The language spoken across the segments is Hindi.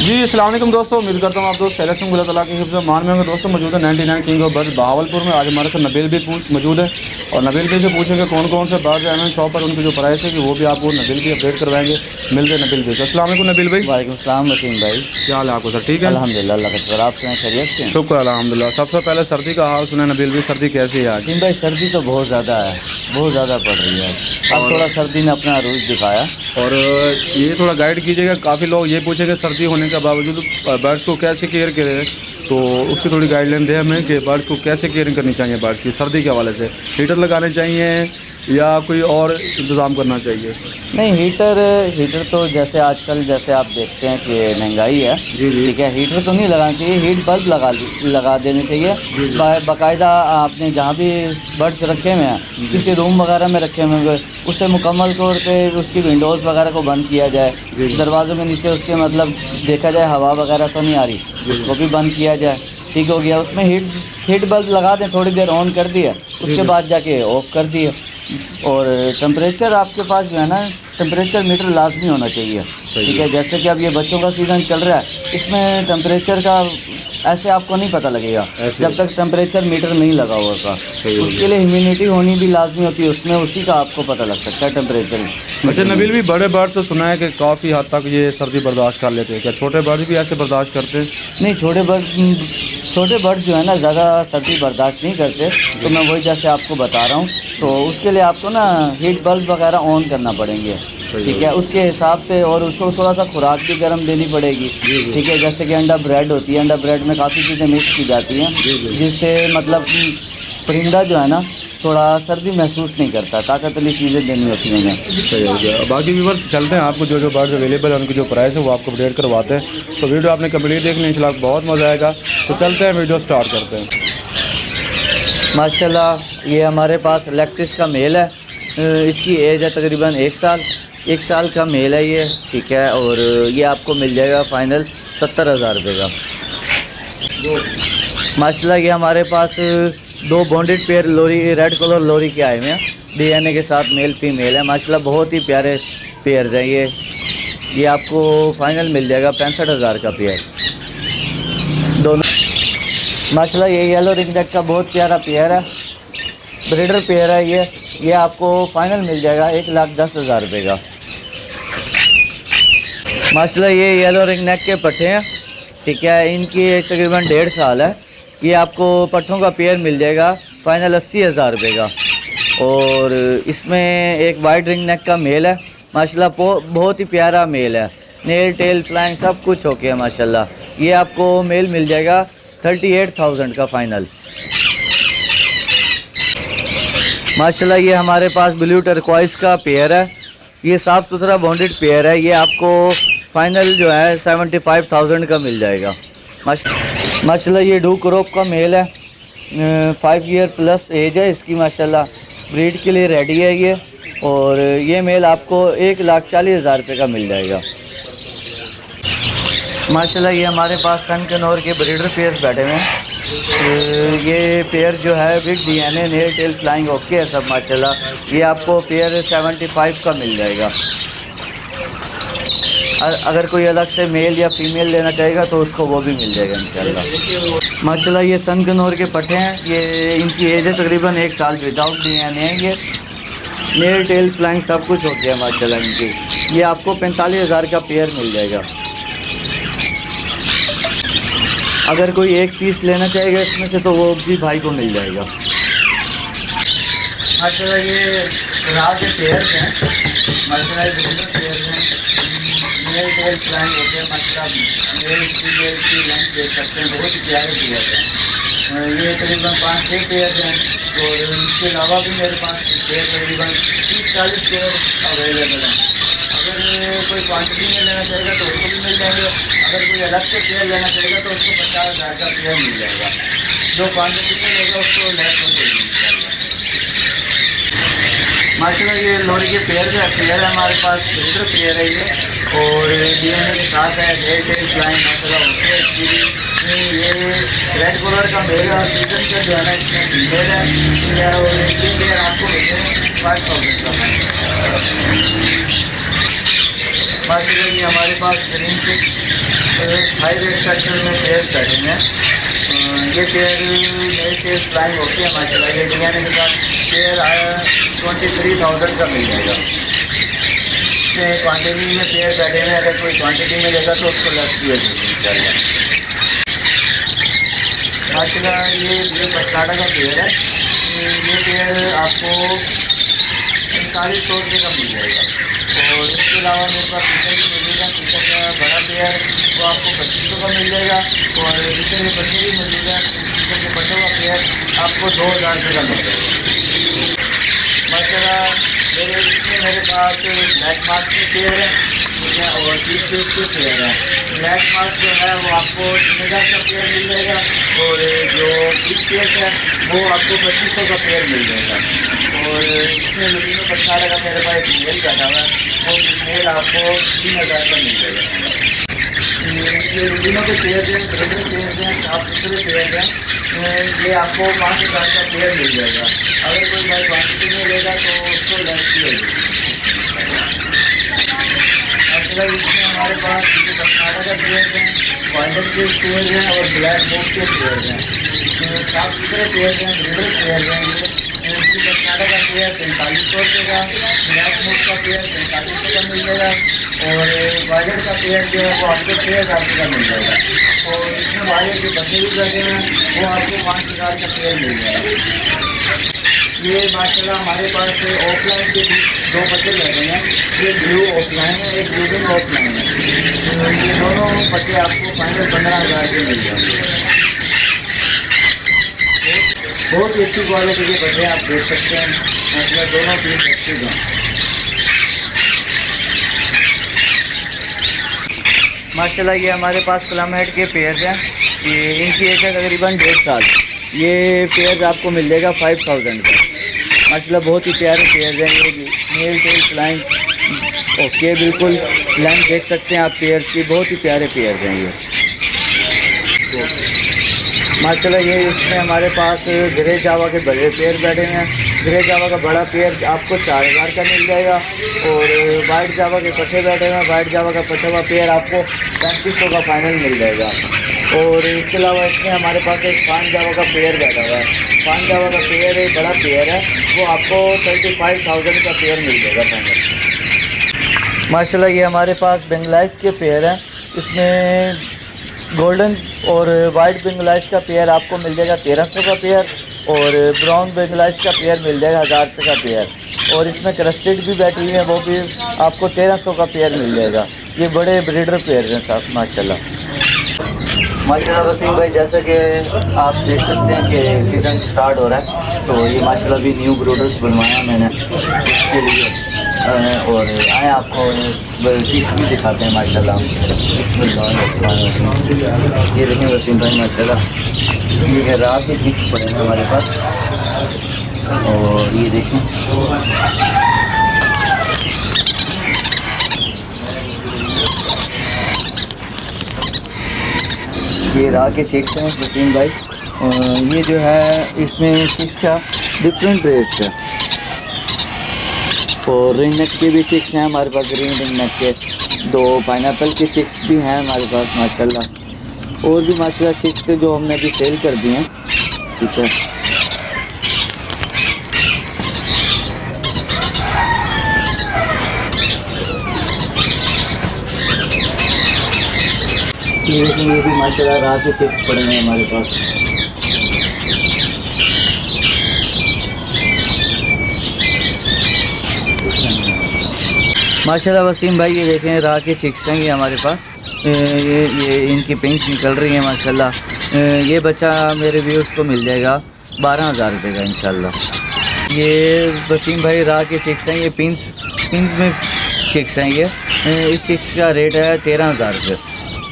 जी अस्सलाम वालेकुम दोस्तों, उम्मीद करता हूँ आप दोस्त खैरियत से अल्लाह ताला के हिफ्ज़ में मान में होंगे। दोस्तों मौजूद है 99 किंग ऑफ बर्ड्स बहावलपुर में। आज हमारे साथ नबील भी मौजूद है और नबील भी से पूछेंगे कौन कौन से बर्ड्स हैं शॉप पर, उनकी जो प्राइस है कि वो भी आपको नबील भी अपडेट करवाएंगे। मिलते हैं नबील भी से। अस्सलाम वालेकुम नबील भाई। वालेकुम सलाम वसीम भाई, क्या हाल है आपको सर? ठीक है अल्हम्दुलिल्लाह, अल्लाह का शुक्र। आप सुनाएं खैरियत से? शुक्र अल्हम्दुलिल्लाह। सबसे पहले सर्दी का हाल सुना नबील भी, सर्दी कैसी है आज? वसीम भाई सर्दी तो बहुत ज़्यादा है, बहुत ज़्यादा पड़ रही है। अब थोड़ा सर्दी ने अपना रूज दिखाया। और ये थोड़ा गाइड कीजिएगा, काफ़ी लोग ये पूछेंगे सर्दी होने के बावजूद बर्ड्स को कैसे केयर करें, तो उसकी थोड़ी गाइडलाइन दें हमें कि बर्ड्स को कैसे केयरिंग करनी चाहिए बर्ड्स की सर्दी के हवाले से। हीटर लगाने चाहिए या कोई और इंतज़ाम करना चाहिए? नहीं, हीटर तो जैसे आजकल जैसे आप देखते हैं कि महंगाई है, ठीक है, हीटर तो नहीं लगाना चाहिए, हीट बल्ब लगा देने चाहिए। बाकायदा आपने जहाँ भी बर्ड्स रखे हुए हैं, किसी रूम वगैरह में रखे हुए हैं, उससे मुकम्मल तौर पे उसकी विंडोज़ वगैरह को बंद किया जाए। दरवाज़ों में नीचे उसके मतलब देखा जाए हवा वगैरह तो नहीं आ रही, उसको भी बंद किया जाए। ठीक हो गया। उसमें हीट बल्ब लगा दें, थोड़ी देर ऑन कर दिया, उसके बाद जाके ऑफ़ कर दिए। और टेम्परेचर आपके पास जो है ना, टेम्परेचर मीटर लाजमी होना चाहिए, ठीक है। जैसे कि अब ये बच्चों का सीज़न चल रहा है, इसमें टेम्परेचर का ऐसे आपको नहीं पता लगेगा जब तक टेम्परेचर मीटर नहीं लगा होगा। उसके लिए ह्यूमिडिटी होनी भी लाजमी होती है उसमें, उसी का आपको पता लग सकता है टेम्परेचर। अच्छा नबील भी, बड़े बर्ड तो सुना है कि काफ़ी हद तक ये सर्दी बर्दाश्त कर लेते हैं, क्या छोटे बर्ड भी ऐसे बर्दाश्त करते हैं? नहीं, छोटे बर्ड जो है ना ज़्यादा सर्दी बर्दाश्त नहीं करते। तो मैं वही जैसे आपको बता रहा हूँ, तो उसके लिए आपको ना हीट बल्ब वगैरह ऑन करना पड़ेंगे, ठीक है, उसके हिसाब से। और उसको थोड़ा सा खुराक भी गर्म देनी पड़ेगी, ठीक है। जैसे कि अंडा ब्रेड होती है, अंडा ब्रेड में काफ़ी चीज़ें मिक्स की जाती हैं, जिससे मतलब परिंदा जो है ना थोड़ा सर्दी महसूस नहीं करता, ताकत वाली चीज़ें देनी होती हैं उन्हें। सही हो गया। बाकी व्यूअर्स चलते हैं, आपको जो बर्ड्स अवेलेबल है उनकी जो प्राइस है वो आपको अपडेट करवाते हैं। तो वीडियो आपने कंप्लीट देख ली, इंशाल्लाह बहुत मज़ा आएगा। तो चलते हैं, वीडियो स्टार्ट करते हैं। माशाल्लाह ये हमारे पास इलेक्ट्रिस का मेल है, इसकी एज है तकरीबन 1 साल का मेल है ये, ठीक है। और ये आपको मिल जाएगा फ़ाइनल 70,000 रुपये का। माशाल्लाह ये हमारे पास 2 बॉन्डेड पेयर लोरी, रेड कलर लोरी के आए हुए हैं, DNA के साथ मेल फीमेल है। माशाल्लाह बहुत ही प्यारे पेयर्स हैं ये आपको फ़ाइनल मिल जाएगा 65,000 का पेयर दोनों। माशाल्लाह ये येलो रिंगनेक का बहुत प्यारा पेयर है, ब्रीडर पेयर है ये आपको फ़ाइनल मिल जाएगा 1,10,000 रुपये का। माशाल्लाह ये येलो रिंगनेक के पट्टे हैं, ठीक है, इनकी तकरीबन 1.5 साल है। ये आपको पट्टों का पेयर मिल जाएगा फ़ाइनल 80,000 रुपये का। और इसमें एक वाइट रिंगनेक का मेल है, माशाल्लाह बहुत ही प्यारा मेल है, नेल टेल फ्लैंग सब कुछ ओके है माशाल्लाह। ये आपको मेल मिल जाएगा 38,000 का फ़ाइनल। माशाल्लाह ये हमारे पास ब्लू टर्कोइस का पेयर है, ये साफ़ सुथरा बॉन्डेड पेयर है, ये आपको फ़ाइनल जो है 75,000 का मिल जाएगा। माशाल्लाह ये डू क्रॉप का मेल है, 5 ईयर प्लस एज है इसकी, माशाल्लाह ब्रीड के लिए रेडी है ये। और ये मेल आपको 1,40,000 रुपये का मिल जाएगा। माशाल्लाह ये हमारे पास सन कनौर के ब्रीडर पेयर बैठे हुए हैं, ये पेयर जो है with DNA nail tail flying okay है सब माशाल्लाह। ये आपको पेयर 75 का मिल जाएगा। अगर कोई अलग से मेल या फीमेल लेना चाहेगा तो उसको वो भी मिल जाएगा इंशाल्लाह। माशाल्लाह ये सन कनौर के पट्टे हैं, ये इनकी एज है तकरीबन 1 साल, विदाउट DNA है, ये नेल टेल फ्लाइंग सब कुछ हो गया माशाल्लाह इनकी। ये आपको 45,000 का पेयर मिल जाएगा। अगर कोई एक पीस लेना चाहेगा इसमें से तो वो भी भाई को मिल जाएगा। माशाल्लाह ये रात के पेयर्स हैं, माशाल्लाह पेयर्स हैं, मेल टेल फ्लाइंग होते हैं, मतलब मेल फीमेल की लेंथ देख सकते हैं, बहुत ही प्यारे पेयर्स हैं। ये तकरीबन 5-6 पेयर्स हैं और इसके अलावा भी मेरे पास पेयर तकरीबन 30-40 पेयर अवेलेबल हैं। अगर कोई क्वांटिटी में लेना चाहेगा तो उसको भी मिल जाएंगे, अगर कोई अलग से पेयर लेना चाहेगा तो उसको 50,000 का पेयर मिल जाएगा। जो क्वांटिटी में लेगा उसको लेस हो जाएगी इंशाल्लाह। माशाल्लाह ये लोरी के पेयर है हमारे पास, ब्रीडर पेयर है ये, और DNA के साथ है, नेल टेल फ्लाइंग माशाल्लाह होती है इसकी। ये रेड कलर का मेल है और सीजन का जो है ना इसमें फीमेल है, और ये पेयर आपको मिलेंगे 5,000 का। माशाल्लाह ये हमारे पास ग्रीन चिक हाई रेट सेक्टर में पेयर बैठे हैं। ये पेयर मेरे से फ्लाइंग होती है माशाल्लाह। ये डिजाइन के साथ पेयर 23,000 का मिल जाएगा। इसमें क्वान्टिटी में पेयर बैठे हैं, अगर कोई क्वान्टिटी में लेगा तो उसको लेस भी हो जाएगा माशाल्लाह। ये पटकाटा का पेयर है। ये पेयर आपको 4500 रुपये का मिल जाएगा। और इसके अलावा मेरे पास टीचर भी मिलेगा। टीचर का बड़ा पेयर वो आपको 2500 का मिल जाएगा। और टीचर के बच्चे भी मिलेगा। टीचर के बच्चों का पेयर आपको 2000 रुपये का मिल जाएगा माशाल्लाह। मेरे पास ब्लैक मार्क के पेयर है, ठीक है, और चीज पेज के पेयर है। ब्लैक मार्क जो है वो आपको 3000 का पेयर मिल जाएगा। और जो चीज पेज है वो आपको 2500 का पेयर मिल जाएगा। और इसमें लुधिनो पटकाटा का मेरे पास एक मेल बैठा हुआ है, वो मेल आपको 3000 का मिल जाएगा। ये लुधिनो के पेयर हैं, ब्रेडर पेयर हैं, साफ सुथरे पेयर हैं। ये आपको 5000 का पेयर मिल जाएगा। अगर कोई भाई क्वान्टिटी में लेगा तो उसको लेस भी होगी। मतलब इसमें हमारे पास पटकाटा का पेयर है, वाइल्डर के पेयर हैं और ब्लैक बॉक्स के पेयर हैं। साफ सुथरे पेयर हैं, ब्रेडर पेयर हैं। ये पटकाटा का पेयर 4500 रुपये का, ब्लैक बॉक्स का पेयर 4500 का मिल जाएगा। और वाइलर का पेयर जो है वो आपको 6000 का मिल जाएगा। और इसमें वाइलर के बच्चे भी बैठे हैं, वो आपको 5000 का पेयर मिल जाएगा। ये माशाल्लाह हमारे पास ऑफलाइन के 2 बच्चे बैठे हैं। ये ब्लू ऑफलाइन है, एक ब्लू ऑफलाइन है। ये दोनों बच्चे आपको फाइनल 15000 के मिल जाएंगे। बहुत ही अच्छी क्वालिटी के बच्चे आप देख सकते हैं माशाल्लाह। दोनों पीस अच्छी हैं माशाल्लाह। ये हमारे पास प्लम हेड के पेयर हैं। ये इनकी एज है तकरीबन 1.5 साल। ये पेयर आपको मिल जाएगा 5000 का माशाल्लाह। बहुत ही प्यारे पेयर हैं। ये मेल टेल फ्लाइंग ओके, बिल्कुल लेंथ देख सकते हैं आप पेयर की। बहुत ही प्यारे पेयर हैं ये माशाल्लाह। ये इसमें हमारे पास ग्रे जावा के बड़े पेयर बैठे हैं। ग्रे जावा का बड़ा पेयर आपको 4000 का मिल जाएगा। और वाइट जावा के पट्टे बैठे हैं। वाइट जावा का पट्टा हुआ पेयर आपको 3500 का फाइनल मिल जाएगा। और इसके अलावा इसमें हमारे पास एक फान जावा का पेयर बैठा हुआ है। फान जावा का पेयर एक बड़ा पेयर है, वो आपको 35,000 का पेयर मिल जाएगा फाइनल माशाल्लाह। ये हमारे पास बेंगलाइज के पेयर हैं। इसमें गोल्डन और वाइट बेंगलाइज का पेयर आपको मिल जाएगा 1300 का पेयर। और ब्राउन बेंगलाइज का पेयर मिल जाएगा 1000 रुपये का पेयर। और इसमें क्रस्टेड भी बैठी हुई है, वो भी आपको 1300 का पेयर मिल जाएगा। ये बड़े ब्रीडर पेयर हैं साहब माशाल्लाह। माशाल्लाह वसीम भाई, जैसा कि आप देख सकते हैं कि सीज़न स्टार्ट हो रहा है, तो ये माशाल्लाह भी न्यू ब्रूडर्स बनवाया मैंने इसके लिए। और आए आपको चिक्स भी दिखाते हैं माशाल्लाह। ये देखें वसीम भाई माशाल्लाह, ये रात के चिक्स पड़े हैं हमारे पास। और ये देखें ये राह के चिक्स हैं वसीम भाई। ये जो है इसमें चिक्स का डिफरेंट रेट है। और रिंग नेक के भी चिक्स हैं हमारे पास। ग्रीन रिंग नेक के 2 पाइनएप्पल के चिक्स भी हैं हमारे पास माशाल्लाह। और भी माशाल्लाह चिक्स थे जो हमने अभी सेल कर दिए हैं, ठीक है। ये देखें, ये भी माशाल्लाह रात के चिक्स पड़े हैं हमारे पास। माशाल्लाह वसीम भाई, ये देखें राह के चिक्स हैं ये हमारे पास। ये इनकी पिंक निकल रही है माशाल्लाह। ये बच्चा मेरे व्यूअर्स को मिल जाएगा 12,000 रुपये का इंशाल्लाह। ये वसीम भाई राह के चिक्स हैं। ये पिंक में चिक्स हैं। ये इस चिक्स का रेट है 13,000 रुपये।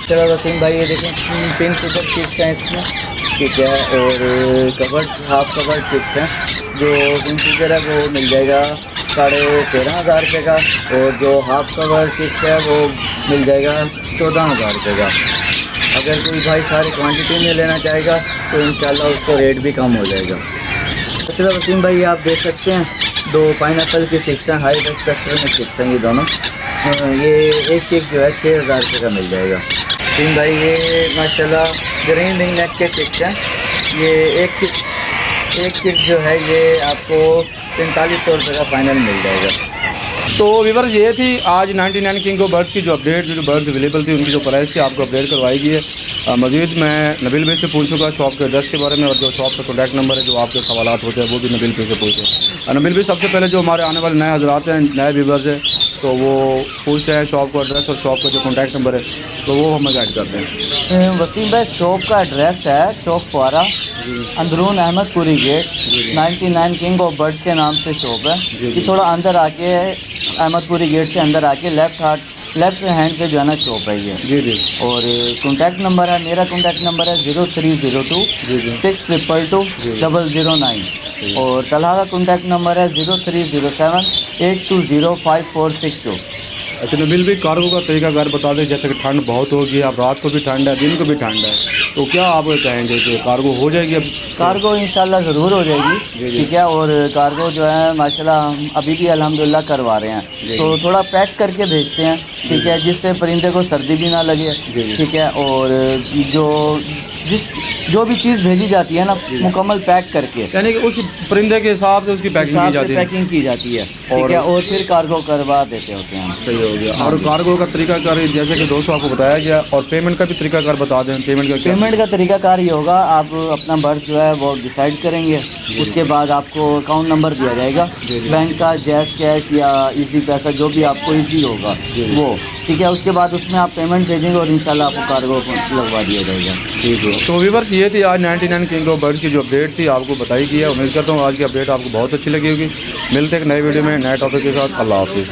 चलो वसीम भाई, ये देखें पिंक सुपर चिक्स हैं इसमें, ठीक है। और कवर्ड हाफ कवर्ड चिक्स हैं। जो पिंक सुपर है वो मिल जाएगा 13,500 रुपये का। और जो हाफ कवर चिक्स है वो मिल जाएगा 14,000 रुपये का। अगर कोई भाई सारी क्वांटिटी में लेना चाहेगा तो इंशाल्लाह उसका रेट भी कम हो जाएगा। चलो वसीम भाई, आप देख सकते हैं 2 पाइनएप्पल के चिक्स हैं, हाई स्पेक्ट्रम में चिक्स हैं ये दोनों। ये एक चिक जो है 6,000 रुपये का मिल जाएगा। वसीम भाई ये माशाल्लाह ग्रीन रिंग नेक के चिक्स हैं। ये एक चिक जो है ये आपको 4500 रुपये का फाइनल मिल जाएगा। तो व्यूअर्स ये थी आज 99 किंगो बर्ड्स की जो अपडेट, जो बर्ड्स अवेलेबल थी उनकी जो प्राइस थी आपको अपडेट करवाई गई है। मज़ीद मैं नबील भाई से पूछूंगा शॉप के एड्रेस के बारे में, और जो शॉप का कॉन्टैक्ट नंबर है, जो आपके सवालात होते हैं वो भी नबील भाई से पूछें। नबील भाई सबसे पहले जो हमारे आने वाले नए हजरात हैं, नए व्यूअर्स हैं, तो वो पूछते हैं शॉप का एड्रेस और शॉप का जो कॉन्टैक्ट नंबर है, तो वो हमें गाइड करते हैं। वसीम भाई शॉप का एड्रेस है चौक फुआरा, अंदरून अहमदपुरी गेट, 99 किंग ऑफ बर्ड्स के नाम से शॉप है। ये थोड़ा अंदर आके अहमदपुरी गेट से अंदर आके लेफ्ट हैंड पे जो है ना शॉप है ये। जी जी। और कॉन्टैक्ट नंबर है, मेरा कॉन्टैक्ट नंबर है 0302 622 009 और तलहा का कॉन्टैक्ट नंबर है 0307 820 5462। अच्छा नबील भाई, कार्गो का तरीका कार बता दें, जैसे कि ठंड बहुत होगी, अब रात को भी ठंड है, दिन को भी ठंड है, तो क्या आप कहेंगे कि कार्गो हो जाएगी? अब कार्गो इंशाल्लाह ज़रूर हो जाएगी, ठीक है। और कार्गो जो है माशाल्लाह हम अभी भी अल्हम्दुलिल्लाह करवा रहे हैं, तो थोड़ा पैक करके भेजते हैं, ठीक है, जिससे परिंदे को सर्दी भी ना लगे, ठीक है। और जो भी चीज़ भेजी जाती है ना मुकम्मल पैक करके, यानी कि उस परिंदे के हिसाब से उसकी पैकिंग की जाती है, ठीक है, और फिर कार्गो करवा देते होते हैं। सही हो गया। और कार्गो का तरीकाकार जैसे कि दोस्तों आपको बताया गया, और पेमेंट का भी तरीकाकार बता दें। पेमेंट का तरीकाकार ये होगा, आप अपना बर्थ जो है वो डिसाइड करेंगे, उसके बाद आपको अकाउंट नंबर दिया जाएगा बैंक का, जैस कैश या इजी पैसा, जो भी आपको इजी होगा वो, ठीक है। उसके बाद उसमें आप पेमेंट भेजेंगे और इंशाल्लाह आपको कार्गो लगवा दिया जाएगा। ठीक है। तो व्यूअर्स ये थी आज 99 किंग ऑफ बर्ड्स की जो अपडेट थी आपको बताई गई है। उम्मीद करता हूँ आज की अपडेट आपको बहुत अच्छी लगी होगी। मिलते हैं एक नए वीडियो में नए टॉपिक के साथ। अल्लाह हाफिज़।